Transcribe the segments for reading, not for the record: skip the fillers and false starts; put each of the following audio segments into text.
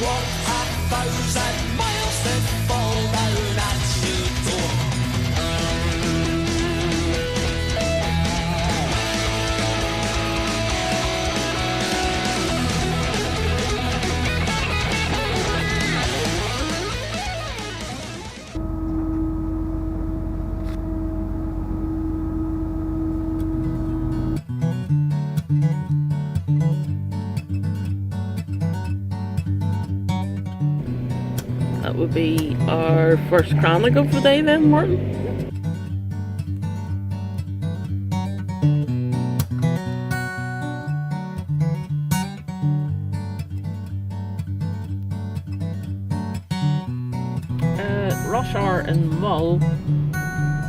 walk 1,000 miles to fall down at your door. That would be our first crannock of the day then, Martin. Rush hour in Mull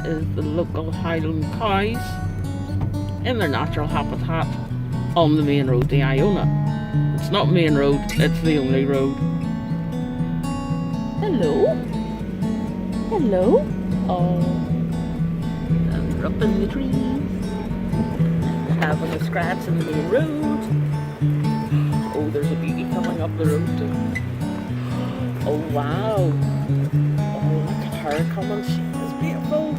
is the local Highland cows in their natural habitat on the main road to Iona. It's not main road, it's the only road. Hello? Hello? Oh, and they're up in the trees, having a scratch in the main road. Oh, there's a beauty coming up the road too. Oh wow! Oh, look at her coming, she is beautiful.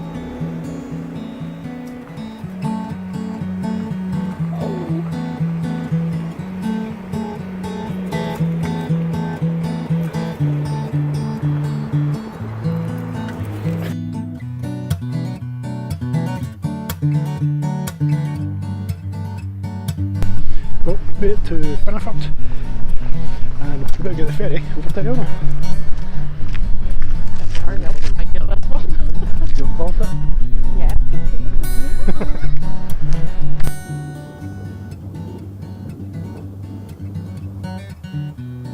Well, we've made it to Fionnphort and we've got to get the ferry over to Iona. Hurry up, I might get this one. You'll vault it? Yeah.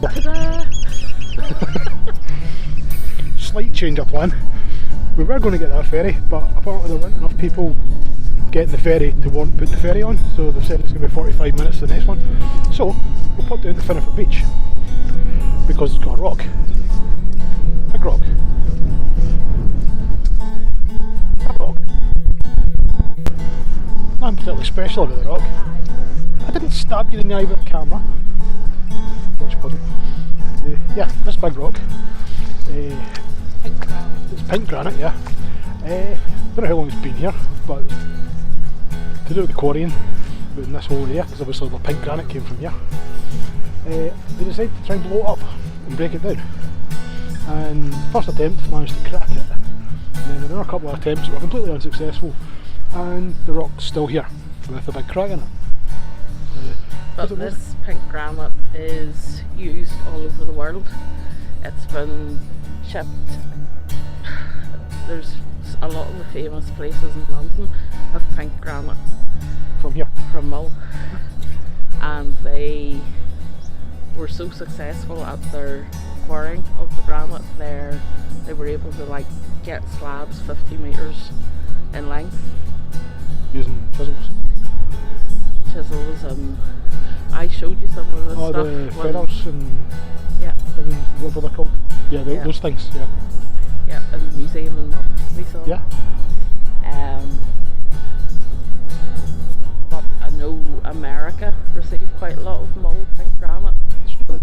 Ta-da! Slight change of plan. We were going to get that ferry, but apparently there weren't enough people getting the ferry to want to put the ferry on, so they've said it's going to be 45 minutes to the next one. So we'll pop down to Fionnphort Beach because it's got a rock. Big rock. A rock. Nothing particularly special about the rock. I didn't stab you in the eye with the camera. Watch puddle. Yeah, this big rock. It's pink granite, yeah. Don't know how long it's been here, but to do with the quarrying in this whole area, because obviously the pink granite came from here, they decided to try and blow it up and break it down. And first attempt managed to crack it, and then there were a couple of attempts that were completely unsuccessful, and the rock's still here with a big crack in it. But this pink granite is used all over the world. It's been shipped. There's a lot of the famous places in London have pink granite From here. from Mull, and they were so successful at their quarrying of the granite there, they were able to like get slabs 50 metres in length, Using chisels. chisels, and I showed you some of the Oh, stuff. the feathers and Yeah, things, whatever they're called. Yeah, Yeah. those things, yeah. yeah, in the museum in Mull we saw. Yeah. But I know America received quite a lot of Mull pink granite.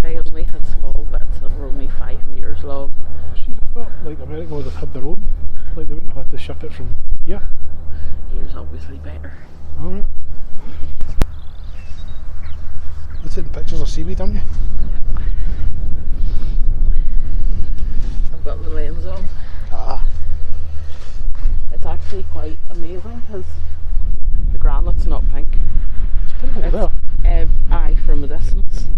They only had small bits that were only 5 metres long. See, I thought like America would have had their own. Like they wouldn't have had to ship it from here. Here's obviously better. Alright. You're taking pictures of seaweed, aren't you? I've got the lens on. Ah. It's actually quite amazing because the granite's not pink. It's pink over there. Aye, from a distance.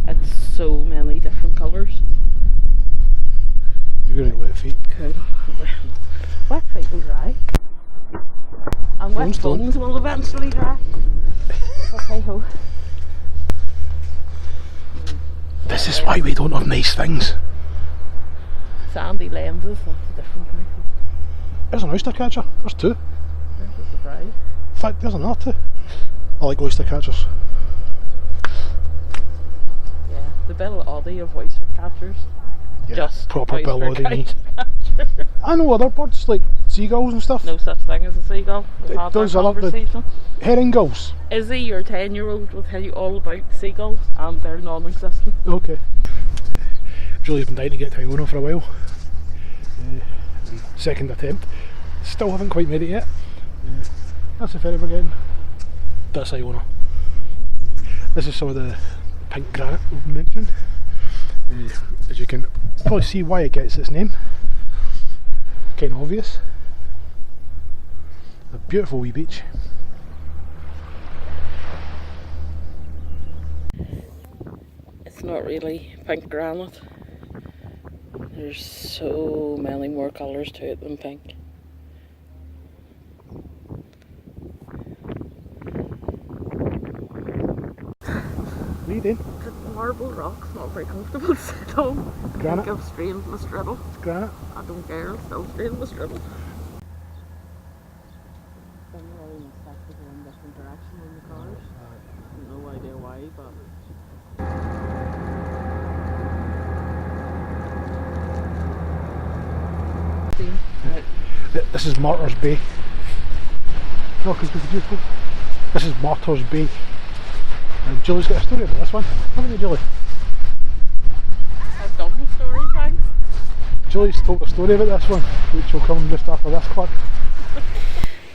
It's so many different colours. You're going to get wet feet. Cool. Wet feet will dry. And wet Phones don't. phones will eventually dry. Okay, ho. This is why we don't have nice things. Sandy lenses, that's a different thing. There's an oyster catcher. There's two. There's a surprise. In fact, there's another two. I like oyster catchers. Yeah, the Bill Oddie of oyster catchers. Yeah, Just proper oyster Bill Oddie need. catcher. I know other birds like seagulls and stuff. No such thing as a seagull. We've had that Those are the conversation. herring gulls. Izzy, your 10-year-old, will tell you all about seagulls and they're non-existent. Okay. Julie's been dying to get to Iona for a while. Second attempt. Still haven't quite made it yet. That's the ferry we're getting. That's Iona. This is some of the pink granite we've been mentioning. As you can probably see why it gets its name. Kind of obvious. A beautiful wee beach. It's not really pink granite. There's so many more colours to it than pink. What are you doing? The marble rock's not very comfortable to sit on. Granite? I think I've strained my straddle. It's granite. I don't care, I'll still strain my straddle. In different direction in the cars. No idea why, but This is Martyrs Bay. No, because this is Martyrs Bay. And Julie's got a story about this one, haven't you, Julie? I've done the story, thanks. Julie's told a story about this one, which will come just after this clip.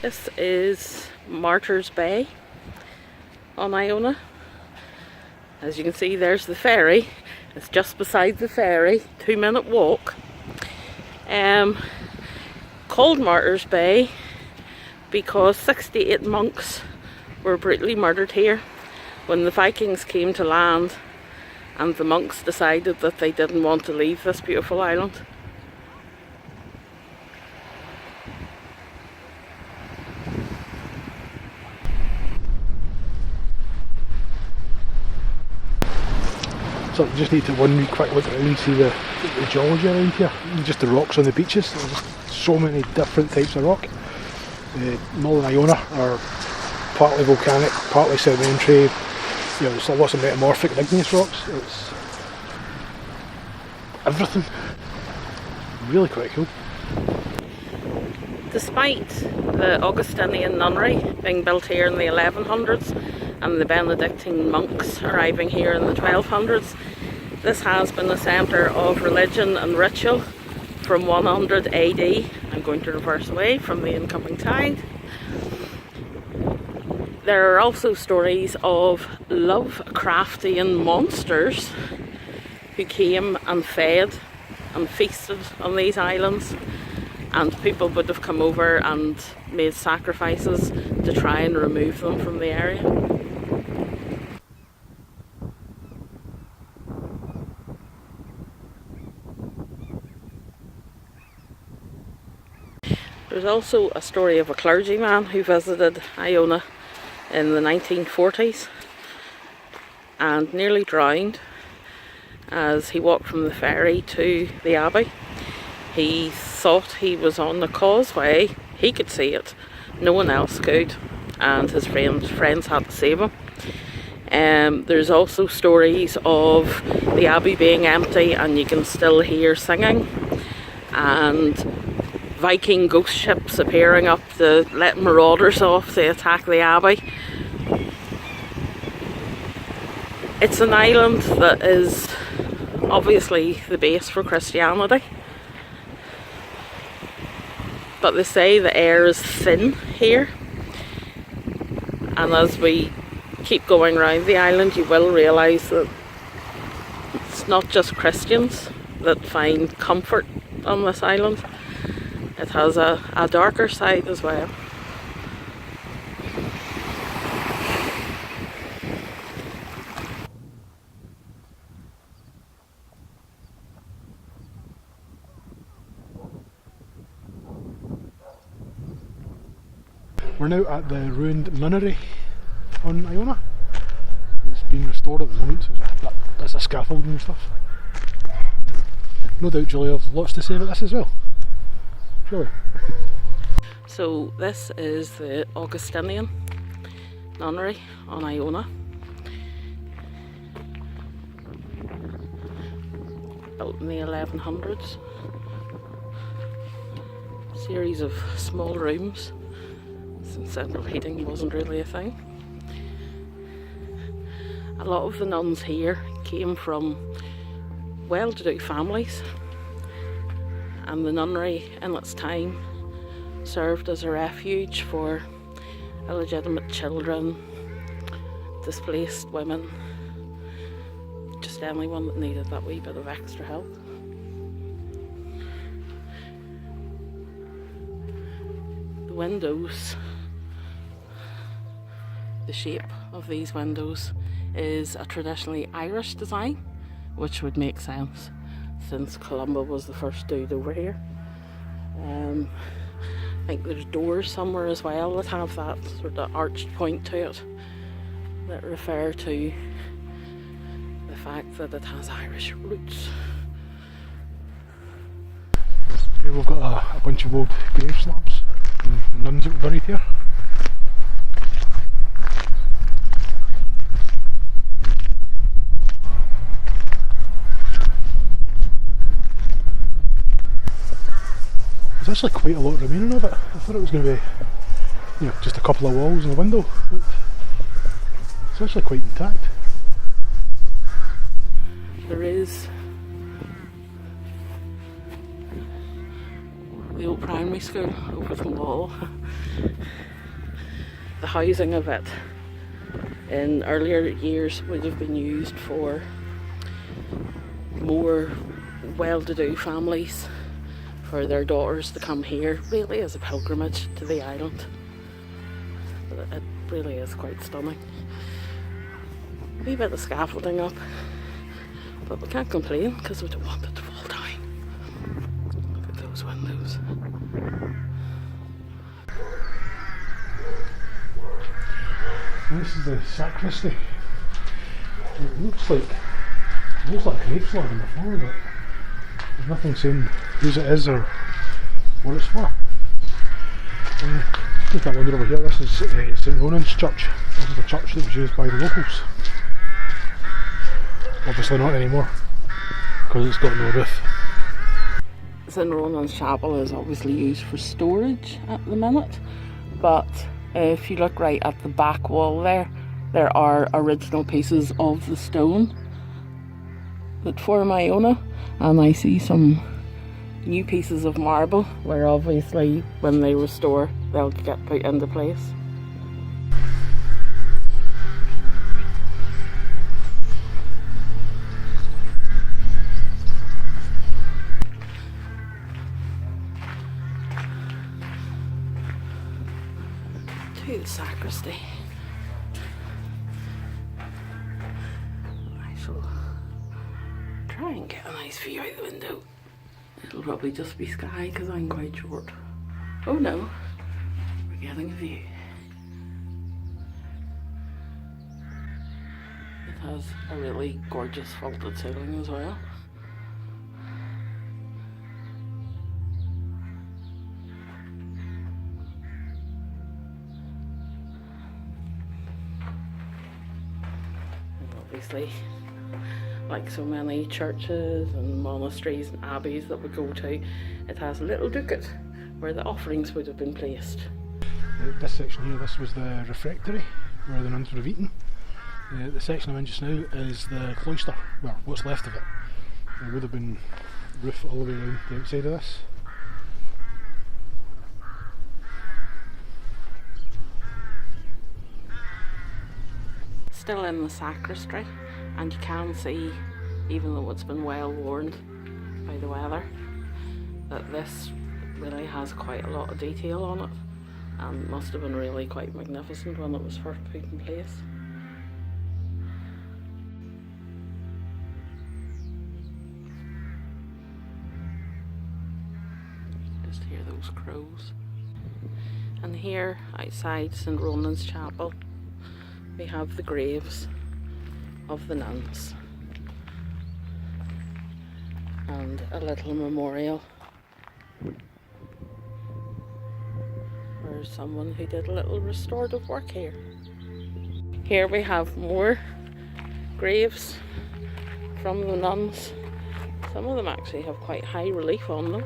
This is Martyrs Bay on Iona. As you can see, there's the ferry. It's just beside the ferry, 2-minute walk. Called Martyrs Bay because 68 monks were brutally murdered here when the Vikings came to land, and the monks decided that they didn't want to leave this beautiful island. So you just need to one wee quick look around and see the geology around here, just the rocks on the beaches. There's just so many different types of rock. Northern Iona are partly volcanic, partly sedimentary. You know, there's lots of metamorphic and igneous rocks. It's everything. Really quite cool. Despite the Augustinian Nunnery being built here in the 1100s and the Benedictine monks arriving here in the 1200s, this has been a centre of religion and ritual from 100 AD. I'm going to reverse away from the incoming tide. There are also stories of Lovecraftian monsters who came and fed and feasted on these islands, and people would have come over and made sacrifices to try and remove them from the area. There's also a story of a clergyman who visited Iona in the 1940s and nearly drowned as he walked from the ferry to the abbey. He thought he was on the causeway, he could see it, no one else could, and his friends had to save him. There's also stories of the abbey being empty and you can still hear singing, and Viking ghost ships appearing up to let marauders off to attack the abbey. It's an island that is obviously the base for Christianity, but they say the air is thin here, and as we keep going around the island you will realise that it's not just Christians that find comfort on this island. It has a darker side as well. We're now at the ruined nunnery on Iona. It's being restored at the moment, so that's a scaffolding and stuff. No doubt Julie have lots to say about this as well. Sure. So this is the Augustinian Nunnery on Iona. Built in the 1100s. Series of small rooms, since central heating wasn't really a thing. A lot of the nuns here came from well-to-do families, and the nunnery in its time served as a refuge for illegitimate children, displaced women, just anyone that needed that wee bit of extra help. The windows, the shape of these windows is a traditionally Irish design, which would make sense since Columba was the first dude over here. I think there's doors somewhere as well that have that sort of arched point to it that refer to the fact that it has Irish roots. Here we've got a bunch of old grave slabs and the nuns that were buried here. There's actually quite a lot remaining of it. I thought it was going to be, just a couple of walls and a window, but it's actually quite intact. There is the old primary school over the wall. The housing of it in earlier years would have been used for more well-to-do families, for their daughters to come here, really as a pilgrimage to the island. But it really is quite stunning. A wee bit of scaffolding up, but we can't complain because we don't want it to fall down. Look at those windows. And this is the sacristy. It looks like a grave slab on the floor, but there's nothing saying whose it is or what it's for. Look at that window over here. This is St Ronan's Church. This is the church that was used by the locals. Obviously not anymore, because it's got no roof. St Ronan's Chapel is obviously used for storage at the minute, but if you look right at the back wall there are original pieces of the stone that form Iona, and I see some new pieces of marble where obviously when they restore they'll get put into place. To the sacristy. I shall try and get a nice view out the window. It'll probably just be sky because I'm quite short. Oh no, we're getting a view. It has a really gorgeous vaulted ceiling as well. And obviously, like so many churches and monasteries and abbeys that we go to, it has a little ducat where the offerings would have been placed. This section here, this was the refectory where the nuns would have eaten. The section I'm in just now is the cloister, well, what's left of it. There would have been roof all the way around the outside of this. Still in the sacristy, and you can see, even though it's been well worn by the weather, that this really has quite a lot of detail on it and must have been really quite magnificent when it was first put in place. Just hear those crows. And here outside St Ronan's Chapel we have the graves of the nuns and a little memorial for someone who did a little restorative work here. Here we have more graves from the nuns. Some of them actually have quite high relief on them,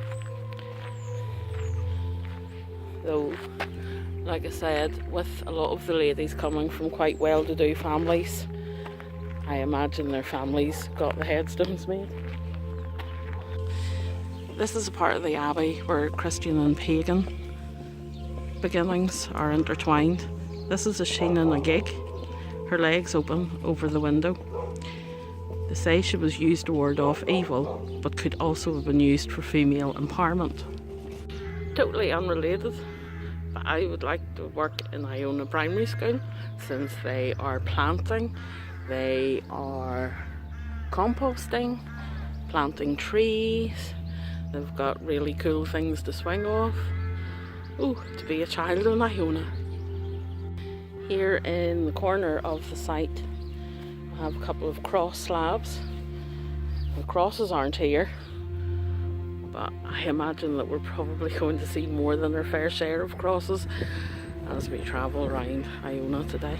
though like I said, with a lot of the ladies coming from quite well-to-do families, I imagine their families got the headstones made. This is a part of the abbey where Christian and pagan beginnings are intertwined. This is a sheen in a gig, her legs open over the window. They say she was used to ward off evil, but could also have been used for female empowerment. Totally unrelated, but I would like to work in Iona Primary School since they are planting, they are composting, planting trees, they've got really cool things to swing off. Ooh, to be a child in Iona. Here in the corner of the site I have a couple of cross slabs. The crosses aren't here, but I imagine that we're probably going to see more than our fair share of crosses as we travel around Iona today.